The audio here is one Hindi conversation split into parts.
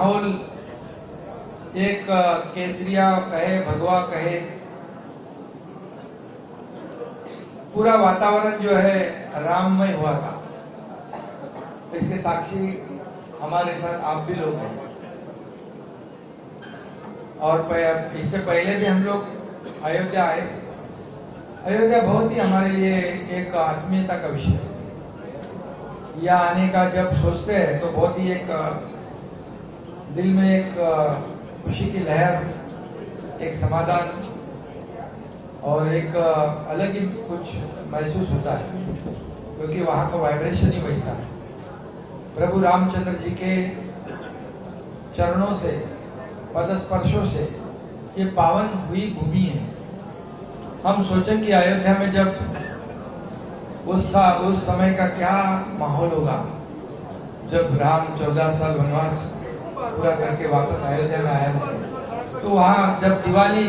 माहौल एक केसरिया कहे, भगवा कहे, पूरा वातावरण जो है राममय हुआ था। इसके साक्षी हमारे साथ आप भी लोग हैं। और इससे पहले भी हम लोग अयोध्या आए। अयोध्या बहुत ही हमारे लिए एक आत्मीयता का विषय है। यहाँ आने का जब सोचते हैं तो बहुत ही एक दिल में एक खुशी की लहर, एक समाधान और एक अलग ही कुछ महसूस होता है, क्योंकि वहां का वाइब्रेशन ही वैसा है। प्रभु रामचंद्र जी के चरणों से, पदस्पर्शों से ये पावन हुई भूमि है। हम सोचें कि अयोध्या में जब उस समय का क्या माहौल होगा, जब राम 14 साल वनवास पूरा करके वापस अयोध्या में आए होंगे, तो वहां जब दिवाली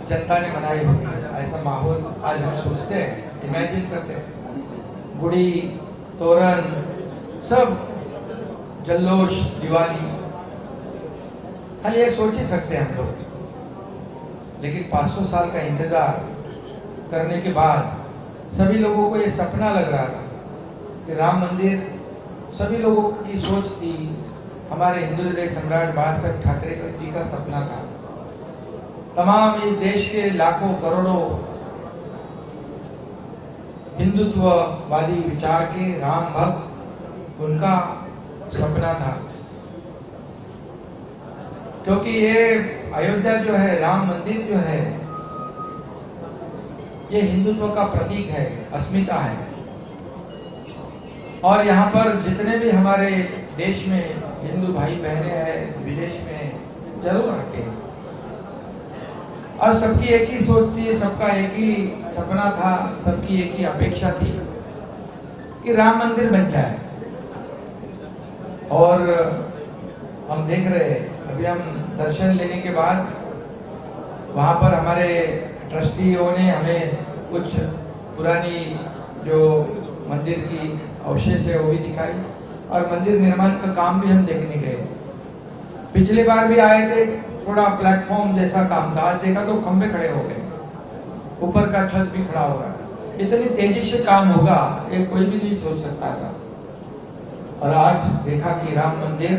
जनता ने मनाई होगी, ऐसा माहौल आज हम सोचते हैं, इमेजिन करते हैं। गुड़ी, तोरण, सब जल्लोष, दिवाली, खाली ये सोच ही सकते हैं हम लोग। लेकिन 500 साल का इंतजार करने के बाद सभी लोगों को ये सपना लग रहा था कि राम मंदिर, सभी लोगों की सोच थी। हमारे हिंदू हृदय सम्राट बाला साहेब ठाकरे जी का सपना था। तमाम इस देश के लाखों करोड़ों हिंदुत्ववादी विचार के राम भक्त, उनका सपना था। क्योंकि ये अयोध्या जो है, राम मंदिर जो है, ये हिंदुत्व का प्रतीक है, अस्मिता है। और यहाँ पर जितने भी हमारे देश में हिंदू भाई बहनें हैं, विदेश में जरूर आते हैं। और सबकी एक ही सोच थी, सबका एक ही सपना था, सबकी एक ही अपेक्षा थी कि राम मंदिर बन जाए। और हम देख रहे हैं, अभी हम दर्शन लेने के बाद वहां पर हमारे ट्रस्टियों ने हमें कुछ पुरानी जो मंदिर की अवशेष है वो भी दिखाई, और मंदिर निर्माण का काम भी हम देखने गए। पिछली बार भी आए थे, थोड़ा प्लेटफॉर्म जैसा काम था, आज देखा तो खंबे खड़े हो गए, ऊपर का छत भी खड़ा हो रहा। इतनी तेजी से काम होगा ये कोई भी नहीं सोच सकता था। और आज देखा कि राम मंदिर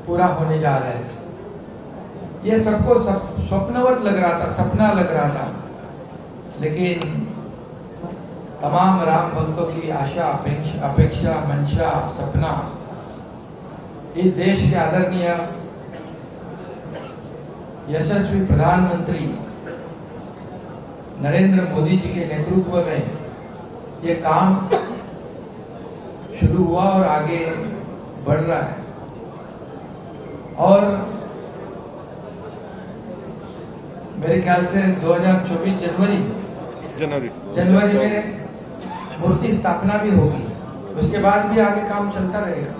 पूरा होने जा रहा है। ये सबको स्वप्नवत लग रहा था, सपना लग रहा था, लेकिन तमाम राम भक्तों की आशा, अपेक्षा, मंशा, सपना इस देश के आदरणीय यशस्वी प्रधानमंत्री नरेंद्र मोदी जी के नेतृत्व में ये काम शुरू हुआ और आगे बढ़ रहा है। और मेरे ख्याल से 2024 जनवरी में मूर्ति स्थापना भी होगी। उसके बाद भी आगे काम चलता रहेगा।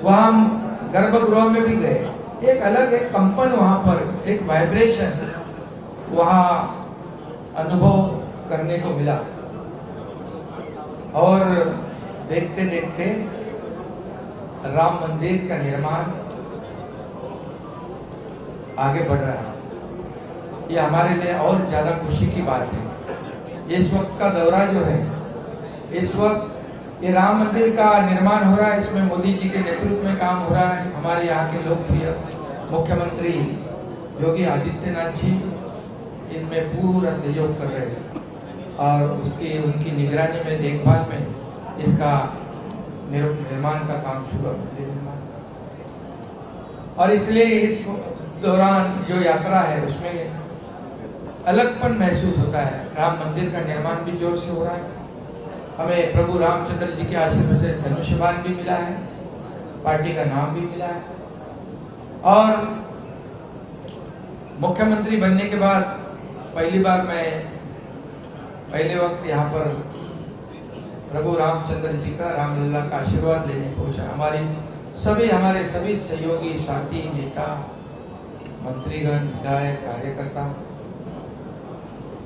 वहां हम गर्भगृह में भी गए, एक अलग एक कंपन वहां पर, एक वाइब्रेशन वहां अनुभव करने को मिला। और देखते देखते राम मंदिर का निर्माण आगे बढ़ रहा है। ये हमारे लिए और ज्यादा खुशी की बात है। इस वक्त का दौरा जो है, इस वक्त ये राम मंदिर का निर्माण हो रहा है, इसमें मोदी जी के नेतृत्व में काम हो रहा है। हमारे यहाँ के लोकप्रिय मुख्यमंत्री योगी आदित्यनाथ जी इनमें पूरा सहयोग कर रहे हैं और उनकी निगरानी में, देखभाल में इसका निर्माण का काम शुरू है। और इसलिए इस दौरान जो यात्रा है उसमें अलगपन महसूस होता है। राम मंदिर का निर्माण भी जोर से हो रहा है। हमें प्रभु रामचंद्र जी के आशीर्वाद से धनुष्यबाण भी मिला है, पार्टी का नाम भी मिला है। और मुख्यमंत्री बनने के बाद पहली बार मैं पहले वक्त यहाँ पर प्रभु रामचंद्र जी का, रामलला का आशीर्वाद लेने पहुंचा। हमारे सभी सहयोगी, साथी, नेता, मंत्रीगण, विधायक, कार्यकर्ता,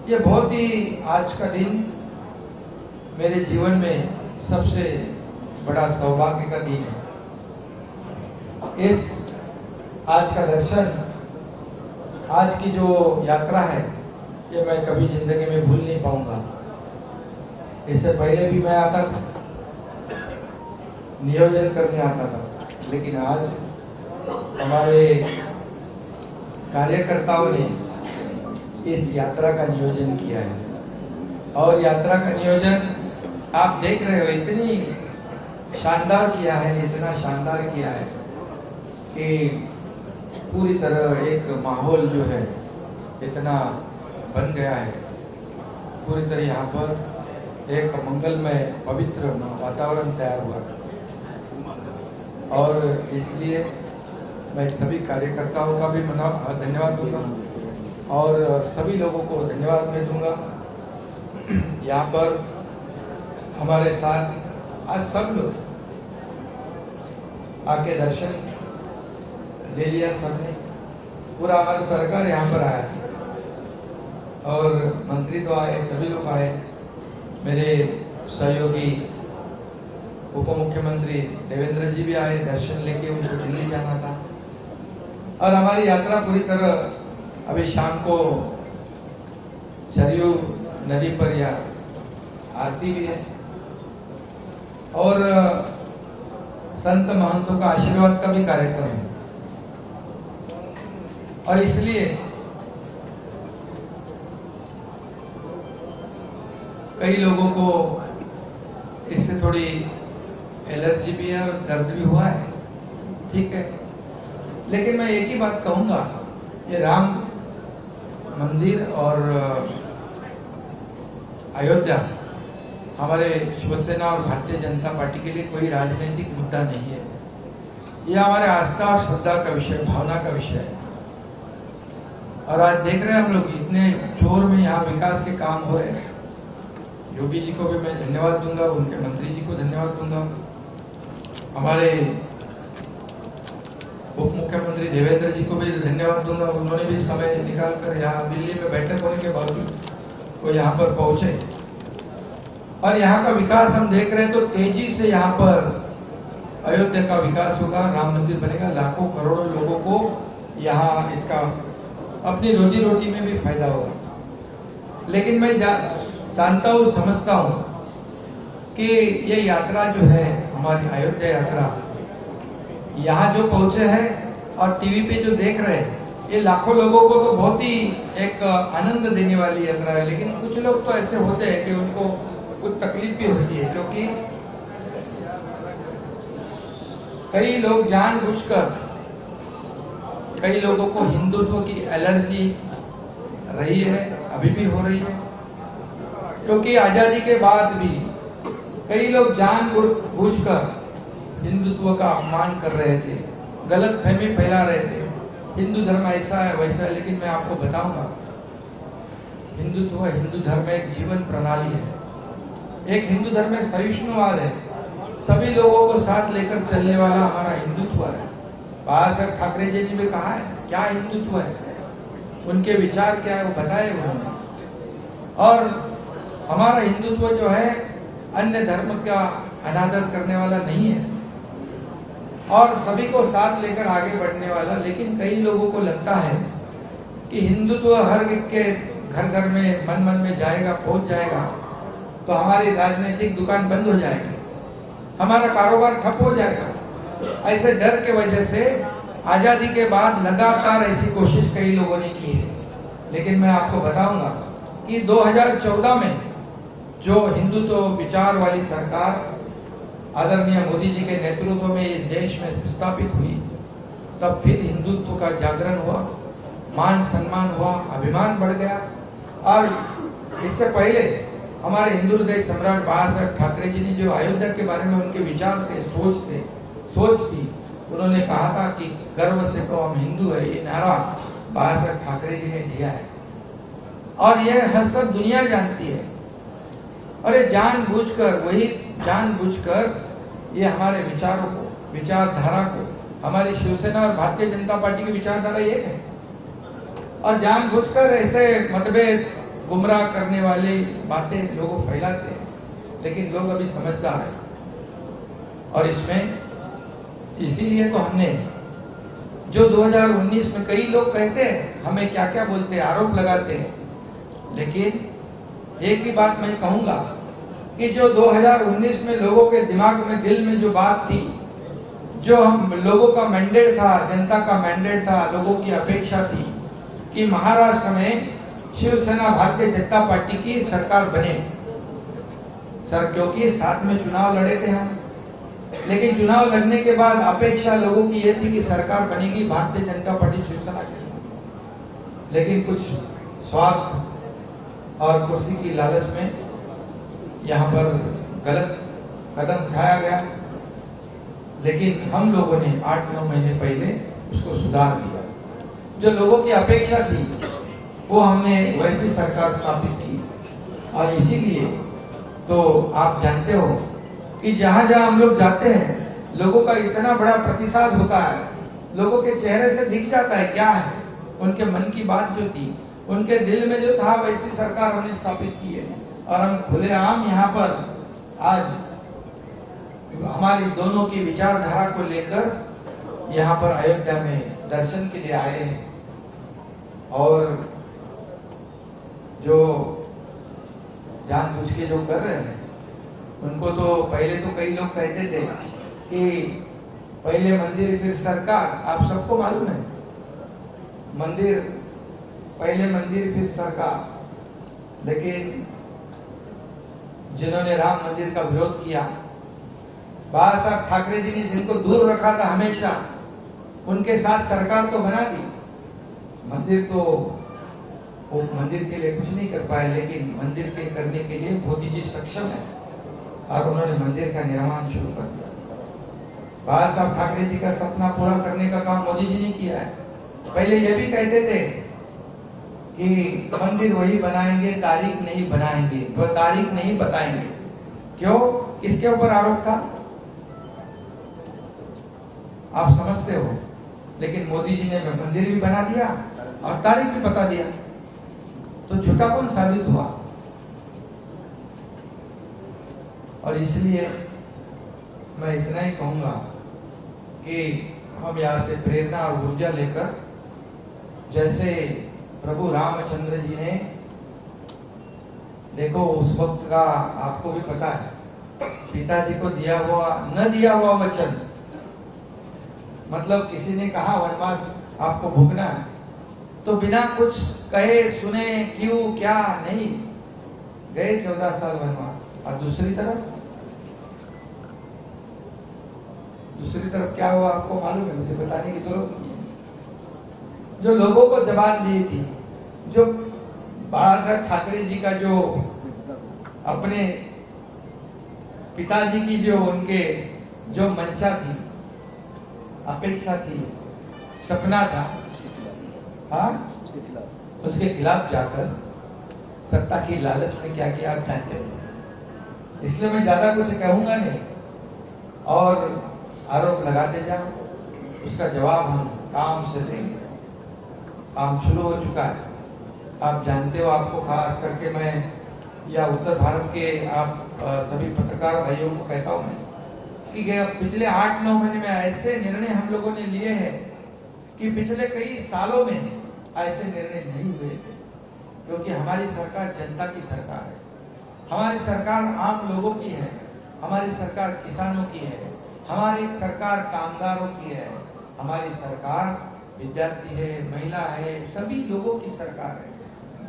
ये बहुत ही आज का दिन मेरे जीवन में सबसे बड़ा सौभाग्य का दिन है। इस आज का दर्शन, आज की जो यात्रा है, ये मैं कभी जिंदगी में भूल नहीं पाऊंगा। इससे पहले भी मैं आता था, नियोजन करने आता था, लेकिन आज हमारे कार्यकर्ताओं ने इस यात्रा का नियोजन किया है। और यात्रा का नियोजन आप देख रहे हो, इतनी शानदार किया है, इतना शानदार किया है कि पूरी तरह एक माहौल जो है इतना बन गया है। पूरी तरह यहाँ पर एक मंगलमय पवित्र वातावरण तैयार हुआ और इसलिए मैं सभी कार्यकर्ताओं का भी धन्यवाद दूंगा और सभी लोगों को धन्यवाद मैं दूंगा। यहाँ पर हमारे साथ आज सब लोग आके दर्शन ले लिया, सबने, पूरा हमारा सरकार यहाँ पर आया था और मंत्री तो आए, सभी लोग आए, मेरे सहयोगी उप मुख्यमंत्री देवेंद्र जी भी आए, दर्शन लेके उनको दिल्ली जाना था। और हमारी यात्रा पूरी तरह अभी शाम को सरयू नदी पर यह आरती भी है और संत महंतों का आशीर्वाद का भी कार्यक्रम है। और इसलिए कई लोगों को इससे थोड़ी एलर्जी भी है और दर्द भी हुआ है, ठीक है। लेकिन मैं एक ही बात कहूंगा, ये राम मंदिर और अयोध्या हमारे शिवसेना और भारतीय जनता पार्टी के लिए कोई राजनीतिक मुद्दा नहीं है। यह हमारे आस्था और श्रद्धा का विषय, भावना का विषय है। और आज देख रहे हैं हम लोग इतने जोर में यहाँ विकास के काम हो रहे हैं। योगी जी को भी मैं धन्यवाद दूंगा, उनके मंत्री जी को धन्यवाद दूंगा, हमारे उप मुख्यमंत्री देवेंद्र जी को भी धन्यवाद दूंगा। उन्होंने भी समय निकालकर यहाँ दिल्ली में बैठक होने के बावजूद वो यहाँ पर पहुंचे और यहाँ का विकास हम देख रहे हैं। तो तेजी से यहाँ पर अयोध्या का विकास होगा, राम मंदिर बनेगा, लाखों करोड़ों लोगों को यहाँ इसका अपनी रोजी रोटी में भी फायदा होगा। लेकिन मैं जानता हूँ, समझता हूँ कि ये यात्रा जो है हमारी अयोध्या यात्रा, यहाँ जो पहुंचे हैं और टीवी पे जो देख रहे हैं, ये लाखों लोगों को तो बहुत ही एक आनंद देने वाली यात्रा है। लेकिन कुछ लोग तो ऐसे होते हैं कि उनको कुछ तकलीफ भी होती है, क्योंकि कई लोग जानबूझकर, कई लोगों को हिंदुत्व की एलर्जी रही है, अभी भी हो रही है, क्योंकि आजादी के बाद भी कई लोग जानबूझकर हिंदुत्व का अपमान कर रहे थे, गलत फहमी फैला रहे थे, हिंदू धर्म ऐसा है वैसा है। लेकिन मैं आपको बताऊंगा, हिंदुत्व हिंदू धर्म एक जीवन प्रणाली है। एक हिंदू धर्म में सहिष्णुवाद है, सभी लोगों को साथ लेकर चलने वाला हमारा हिंदुत्व है। बाबा साहब ठाकरे जी ने भी कहा है क्या हिंदुत्व है, उनके विचार क्या है वो बताए उन्होंने। और हमारा हिंदुत्व जो है अन्य धर्म का अनादर करने वाला नहीं है और सभी को साथ लेकर आगे बढ़ने वाला। लेकिन कई लोगों को लगता है कि हिंदुत्व हर एक के घर घर में, मन मन में जाएगा, पहुंच जाएगा तो हमारी राजनीतिक दुकान बंद हो जाएगी, हमारा कारोबार ठप हो जाएगा। ऐसे डर के वजह से आजादी के बाद लगातार ऐसी कोशिश कई लोगों ने की है। लेकिन मैं आपको बताऊंगा कि 2014 में जो हिंदुत्व विचार वाली सरकार आदरणीय मोदी जी के नेतृत्व में इस देश में स्थापित हुई, तब फिर हिंदुत्व का जागरण हुआ, मान सम्मान हुआ, अभिमान बढ़ गया। और इससे पहले हमारे हिंदू हृदय सम्राट बाबा साहब ठाकरे जी ने जो अयोध्या के बारे में उनके विचार थे, सोच थी, उन्होंने कहा था कि गर्व से तो हम हिंदू है, ये नारा बाबा साहब ठाकरे जी ने दिया है और ये हर सब दुनिया जानती है। और ये जानबूझकर ये हमारे विचारों को, विचारधारा को, हमारी शिवसेना और भारतीय जनता पार्टी की विचारधारा एक है और जानबूझकर ऐसे मतभेद, गुमराह करने वाली बातें लोगों फैलाते हैं। लेकिन लोग अभी समझदार है, और इसमें इसीलिए तो हमने जो 2019 में कई लोग कहते हैं हमें क्या क्या बोलते हैं, आरोप लगाते हैं, लेकिन एक ही बात मैं कहूंगा कि जो 2019 में लोगों के दिमाग में, दिल में जो बात थी, जो हम लोगों का मैंडेट था, जनता का मैंडेट था, लोगों की अपेक्षा थी कि महाराष्ट्र में शिवसेना भारतीय जनता पार्टी की सरकार बने। सर, क्योंकि साथ में चुनाव लड़े थे हम, लेकिन चुनाव लड़ने के बाद अपेक्षा लोगों की यह थी कि सरकार बनेगी भारतीय जनता पार्टी शिवसेना की, लेकिन कुछ स्वार्थ और कुर्सी की लालच में यहां पर गलत कदम उठाया गया। लेकिन हम लोगों ने 8-9 महीने पहले उसको सुधार दिया। जो लोगों की अपेक्षा थी वो हमने वैसी सरकार स्थापित की, और इसीलिए तो आप जानते हो कि जहां जहां हम लोग जाते हैं लोगों का इतना बड़ा प्रतिसाद होता है, लोगों के चेहरे से दिख जाता है क्या है, उनके मन की बात जो थी, उनके दिल में जो था, वैसी सरकार हमने स्थापित की है। और हम खुलेआम यहां पर आज हमारी दोनों की विचारधारा को लेकर यहां पर अयोध्या में दर्शन के लिए आए हैं। और जो जानबूझ के जो कर रहे हैं उनको तो पहले तो कई लोग कहते थे कि पहले मंदिर फिर सरकार। आप सबको मालूम है, मंदिर पहले मंदिर फिर सरकार। लेकिन जिन्होंने राम मंदिर का विरोध किया, बाला साहब ठाकरे जी ने जिनको दूर रखा था हमेशा, उनके साथ सरकार तो बना दी। मंदिर तो वो मंदिर के लिए कुछ नहीं कर पाए, लेकिन मंदिर के करने के लिए मोदी जी सक्षम है और उन्होंने मंदिर का निर्माण शुरू कर दिया। बाला साहब ठाकरे जी का सपना पूरा करने का काम मोदी जी ने किया है। पहले ये भी कहते थे कि मंदिर वही बनाएंगे, तारीख नहीं बनाएंगे, वो तारीख नहीं बताएंगे। क्यों? किसके ऊपर आरोप था? आप समझते हो। लेकिन मोदी जी ने मंदिर भी बना दिया और तारीख भी बता दिया, तो झूठा कौन साबित हुआ? और इसलिए मैं इतना ही कहूंगा कि हम यहां से प्रेरणा और ऊर्जा लेकर, जैसे प्रभु रामचंद्र जी ने, देखो उस वक्त का आपको भी पता है, पिताजी को दिया हुआ न दिया हुआ वचन, मतलब किसी ने कहा वनवास आपको भोगना है, तो बिना कुछ कहे सुने क्यों क्या नहीं गए 14 साल वनवास। और दूसरी तरफ क्या हुआ आपको मालूम है, मुझे बताने की जरूरत नहीं है। जो लोगों को जबान दी थी, जो बाला साहब ठाकरे जी का जो अपने पिताजी की जो उनके जो मंशा थी, अपेक्षा थी, सपना था, हाँ, उसके खिलाफ जाकर सत्ता की लालच में क्या किया आप जानते हो। इसलिए मैं ज्यादा कुछ कहूंगा नहीं और आरोप लगाते जाओ, उसका जवाब हम काम से देंगे। काम शुरू हो चुका है, आप जानते हो। आपको खास करके मैं या उत्तर भारत के आप सभी पत्रकार भाइयों को कहता हूं मैं कि पिछले 8-9 महीने में ऐसे निर्णय हम लोगों ने लिए हैं कि पिछले कई सालों में ऐसे निर्णय नहीं हुए थे, क्योंकि हमारी सरकार जनता की सरकार है, हमारी सरकार आम लोगों की है, हमारी सरकार किसानों की है, हमारी सरकार कामगारों की है, हमारी सरकार विद्यार्थी है, महिला है, सभी लोगों की सरकार है,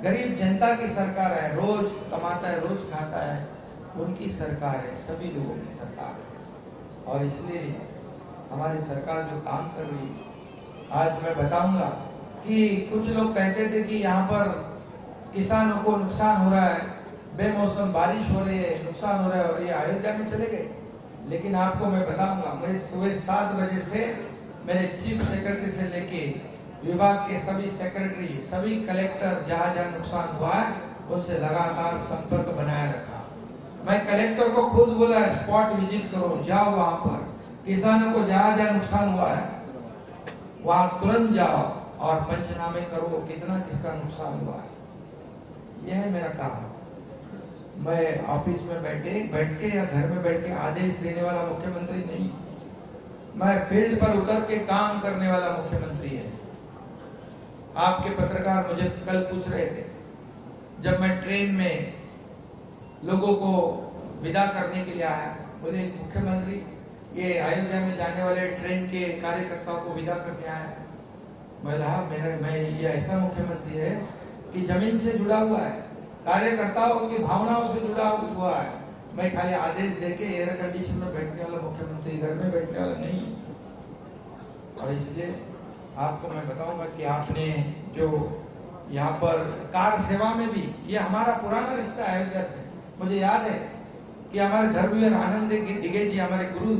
गरीब जनता की सरकार है, रोज कमाता है रोज खाता है, उनकी सरकार है, सभी लोगों की सरकार है। और इसलिए हमारी सरकार जो काम कर रही है, आज मैं बताऊंगा कि कुछ लोग कहते थे कि यहाँ पर किसानों को नुकसान हो रहा है, बेमौसम बारिश हो रही है, नुकसान हो रहा है, और ये अयोध्या में चले गए। लेकिन आपको मैं बताऊंगा, मैं सुबह 7 बजे से मेरे चीफ सेक्रेटरी से लेके विभाग के सभी सेक्रेटरी, सभी कलेक्टर, जहां जहां नुकसान हुआ है उनसे लगातार संपर्क बनाए रखा। मैं कलेक्टर को खुद बोला स्पॉट विजिट करो, जाओ वहां पर, किसानों को जहां जहां नुकसान हुआ है वहां तुरंत जाओ और पंचनामे करो, कितना किसका नुकसान हुआ है। यह है मेरा काम। मैं ऑफिस में बैठ के या घर में बैठ के आदेश देने वाला मुख्यमंत्री नहीं, मैं फील्ड पर उतर के काम करने वाला मुख्यमंत्री है। आपके पत्रकार मुझे कल पूछ रहे थे, जब मैं ट्रेन में लोगों को विदा करने के लिए आया, बोले मुख्यमंत्री ये अयोध्या में जाने वाले ट्रेन के कार्यकर्ताओं को विदा करने आया। मैं ये ऐसा मुख्यमंत्री है कि जमीन से जुड़ा हुआ है, कार्यकर्ताओं की भावनाओं से जुड़ा हुआ है। मैं खाली आदेश देके एयर कंडीशन में बैठने वाला मुख्यमंत्री, घर में बैठने वाला नहीं। और इसलिए आपको मैं बताऊंगा कि आपने जो यहाँ पर कार सेवा में भी, ये हमारा पुराना रिश्ता है अयोध्या से। मुझे याद है कि हमारे धर्मवीर आनंद दिगे जी, हमारे गुरु,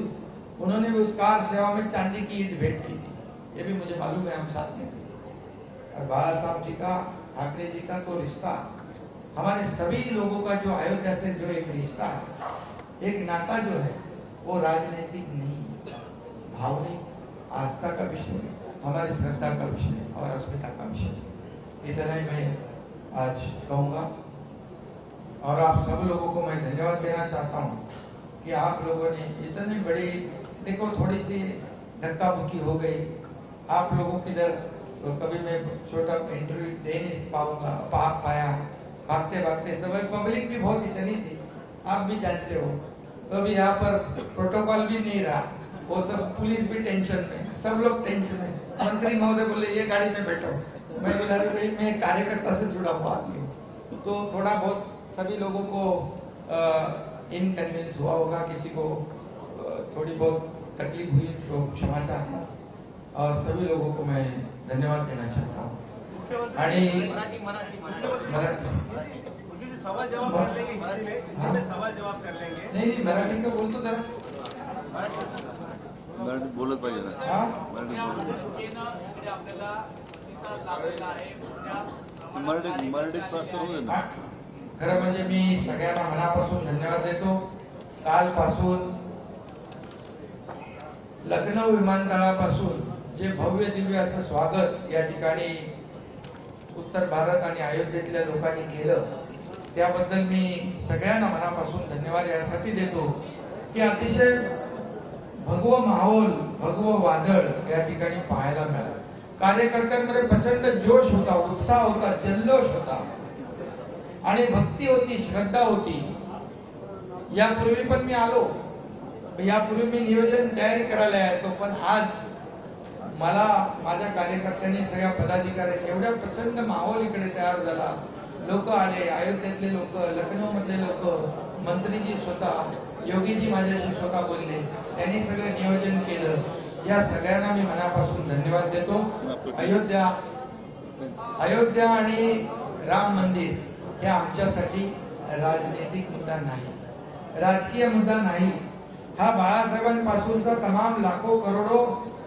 उन्होंने भी उस कार सेवा में चांदी की ईंट भेंट की थी। ये भी मुझे मालूम है, हम साथ में थे। और बाला साहब जी का, ठाकरे जी का तो रिश्ता, हमारे सभी लोगों का जो अयोध्या से जो एक रिश्ता है, एक नाता जो है, वो राजनीतिक नहीं, भावनिक आस्था का विषय है, हमारी श्रद्धा का विषय है और अस्मिता का विषय है। इतना ही मैं आज कहूंगा। और आप सब लोगों को मैं धन्यवाद देना चाहता हूं कि आप लोगों ने इतनी बड़ी, देखो थोड़ी सी धक्का मुक्की हो गई आप लोगों की इधर, तो कभी मैं छोटा इंटरव्यू दे नहीं पाया, भागते भागते सब, पब्लिक भी बहुत इतनी थी, आप भी जानते हो। तो अभी यहाँ पर प्रोटोकॉल भी नहीं रहा, वो सब पुलिस भी टेंशन में, सब लोग टेंशन में। मंत्री महोदय बोले ये गाड़ी में बैठो, मैं बोला भाई मैं कार्यकर्ता से जुड़ा हुआ आदमी हूँ। तो थोड़ा बहुत सभी लोगों को इनकन्वीनियंस हुआ होगा, किसी को थोड़ी बहुत तकलीफ हुई तो क्षमा चाहता हूँ। और सभी लोगों को मैं धन्यवाद देना चाहता हूँ। आणि सवाल जवाब कर लेंगे हिंदी में, सवाल जवाब कर लेंगे। नहीं मराठी का बोलतो जरा, मराठी बोलत पाहिजे ना। हाँ मराठीत प्राप्त होऊ दे ना। खरं म्हणजे मी सगळ्यांना मनापासून धन्यवाद देतो। कालपासून लखनौ विमानतळापासून जे भव्य दिव्य असं स्वागत या ठिकाणी उत्तर भारत आणि अयोध्येतल्या लोकांनी केलं, त्याबद्दल मी सगळ्यांना मनापासून धन्यवाद यासाठी देतो की अतिशय भगवं माहोल, भगवं वादळ या ठिकाणी पाहायला मिळालं। कार्यकर्त्यांमध्ये प्रचंड जोश होता, उत्साह होता, जल्लोष होता आणि भक्ती होती, श्रद्धा होती। यापूर्वी पण मी आलो, यापूर्वी मी नियोजन तयारी करायला यायचो, पण आज मला माझ्या कार्यकर्त्यांनी, सगळ्या पदाधिकाऱ्यांनी एवढा प्रचंड माहोल इकडे तयार झाला। लोक आले, अयोध्येतले लोक, लखनौ मधले लोक, मंत्रीजी स्वतः, योगीजी माझ्याशी स्वतः बोलले, त्यांनी सगळं नियोजन केलं। या सगळ्यांना मी मनापासून धन्यवाद देतो। अयोध्या आणि राम मंदिर हे आमच्यासाठी राजनीतिक मुद्दा नाही, राजकीय मुद्दा नाही। हा बाळासाहेबांपासूनचा तमाम लाखो करोडो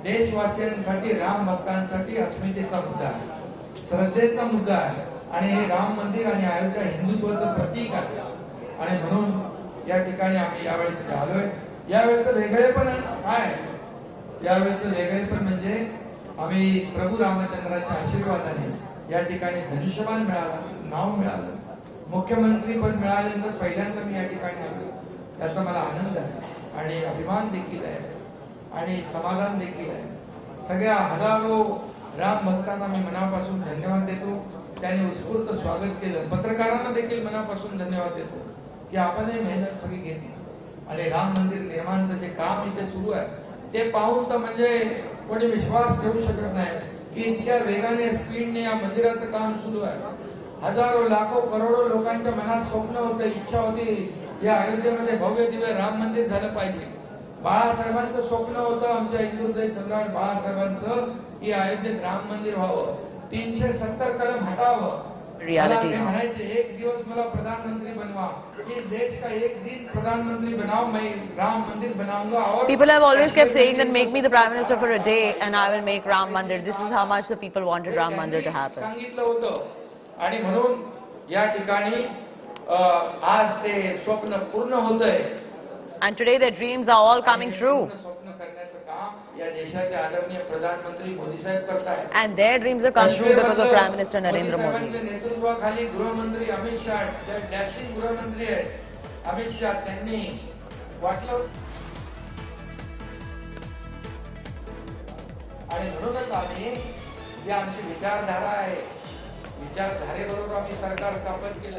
देशवासियांसाठी, राम भक्तांसाठी अस्मितेचा मुद्दा आहे, श्रद्धेचा मुद्दा आहे। आणि हे राम मंदिर आणि अयोध्या हिंदुत्वाचं प्रतीक आहे। आणि म्हणून या ठिकाणी आम्ही यावेळेस आलोय। यावेळेचं वेगळेपण काय? यावेळेचं वेगळेपण म्हणजे आम्ही प्रभू रामचंद्राच्या आशीर्वादाने या ठिकाणी धनुष्यबाण मिळाला, नाव मिळालं, मुख्यमंत्री पद मिळाल्यानंतर पहिल्यांदा मी या ठिकाणी आलो। याचा मला आनंद आहे आणि अभिमान देखील आहे आणि समाधान देखील आहे। सगळ्या हजारो राम भक्तांना मी मनापासून धन्यवाद देतो, त्यांनी उत्स्फूर्त स्वागत केलं। पत्रकारांना देखील मनापासून धन्यवाद देतो की आपणही मेहनत सगळी घेतली आणि राम मंदिर निर्माणाचं जे काम इथे सुरू आहे ते पाहून तर म्हणजे कोणी विश्वास ठेवू शकत नाही की इतक्या वेगाने, स्पीडने या मंदिराचं काम सुरू आहे। हजारो लाखो करोडो लोकांच्या मनात स्वप्न होतं, इच्छा होती या अयोध्येमध्ये भव्य दिव्य राम मंदिर झालं पाहिजे। बाळासाहेबांचं स्वप्न होतं, आमच्या हिंदुहृदय सम्राट बाळासाहेबांचं, की अयोध्येत राम मंदिर व्हावं, 370 कलम हटावं। रियलिटी मला म्हणायचे एक दिवस मला प्रधानमंत्री बनवा, इस देश का एक दिन प्रधानमंत्री बनाओ, मैं राम मंदिर बनाऊंगा। और people have always kept saying that make me the prime minister for a day and I will make Ram Mandir. This is how much the people wanted Ram Mandir to happen. सांगितलं होतं आणि म्हणून या ठिकाणी आज ते स्वप्न पूर्ण होतंय। And today their dreams are all coming true. स्वप्न करण्याचं काम या देशाचे आदरणीय प्रधानमंत्री मोदी साहेब करतायत. And their dreams have come true because of Prime Minister Narendra Modi Modi. साहेबांच्या नेतृत्वाखाली गृहमंत्री अमित शहा, जे डॅशिंग गृहमंत्री आहेत अमित शहा, त्यांनी वाटलं आणि म्हणूनच आम्ही जी आमची विचारधारा आहे, विचारधारेबरोबर आम्ही सरकार स्थापन केलं.